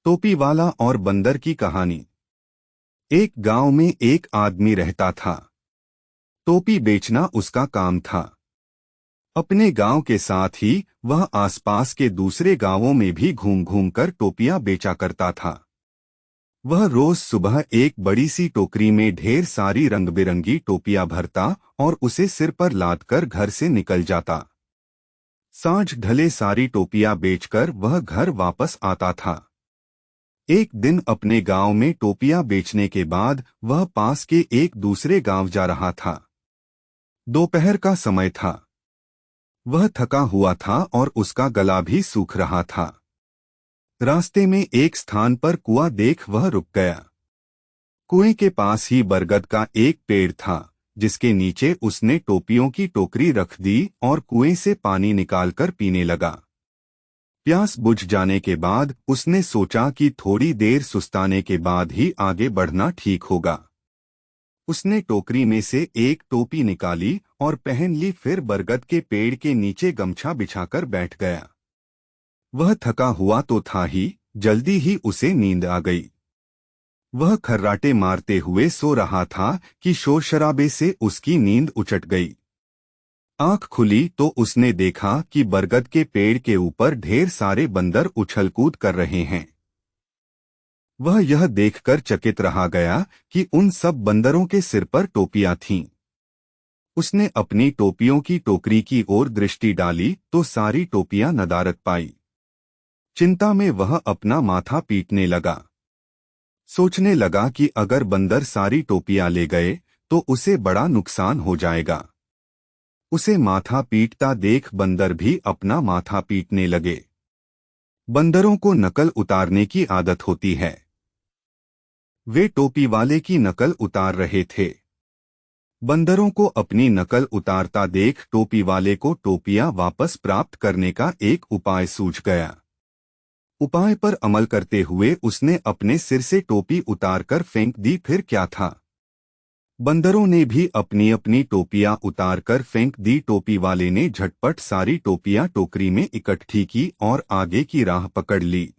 टोपी वाला और बंदर की कहानी। एक गांव में एक आदमी रहता था। टोपी बेचना उसका काम था। अपने गांव के साथ ही वह आसपास के दूसरे गांवों में भी घूम घूम कर टोपियां बेचा करता था। वह रोज सुबह एक बड़ी सी टोकरी में ढेर सारी रंग बिरंगी टोपियां भरता और उसे सिर पर लाद कर घर से निकल जाता। सांझ ढले सारी टोपियां बेचकर वह घर वापस आता था। एक दिन अपने गांव में टोपियां बेचने के बाद वह पास के एक दूसरे गांव जा रहा था। दोपहर का समय था। वह थका हुआ था और उसका गला भी सूख रहा था। रास्ते में एक स्थान पर कुआं देख वह रुक गया। कुएं के पास ही बरगद का एक पेड़ था, जिसके नीचे उसने टोपियों की टोकरी रख दी और कुएं से पानी निकालकर पीने लगा। प्यास बुझ जाने के बाद उसने सोचा कि थोड़ी देर सुस्ताने के बाद ही आगे बढ़ना ठीक होगा। उसने टोकरी में से एक टोपी निकाली और पहन ली, फिर बरगद के पेड़ के नीचे गमछा बिछाकर बैठ गया। वह थका हुआ तो था ही, जल्दी ही उसे नींद आ गई। वह खर्राटे मारते हुए सो रहा था कि शोर शराबे से उसकी नींद उचट गई। आंख खुली तो उसने देखा कि बरगद के पेड़ के ऊपर ढेर सारे बंदर उछल-कूद कर रहे हैं। वह यह देखकर चकित रह गया कि उन सब बंदरों के सिर पर टोपियां थीं। उसने अपनी टोपियों की टोकरी की ओर दृष्टि डाली तो सारी टोपियां नदारद पाई। चिंता में वह अपना माथा पीटने लगा। सोचने लगा कि अगर बंदर सारी टोपियां ले गए तो उसे बड़ा नुकसान हो जाएगा। उसे माथा पीटता देख बंदर भी अपना माथा पीटने लगे। बंदरों को नकल उतारने की आदत होती है। वे टोपी वाले की नकल उतार रहे थे। बंदरों को अपनी नकल उतारता देख टोपी वाले को टोपियां वापस प्राप्त करने का एक उपाय सूझ गया। उपाय पर अमल करते हुए उसने अपने सिर से टोपी उतारकर फेंक दी। फिर क्या था, बंदरों ने भी अपनी अपनी टोपियां उतारकर फेंक दी। टोपी वाले ने झटपट सारी टोपियां टोकरी में इकट्ठी की और आगे की राह पकड़ ली।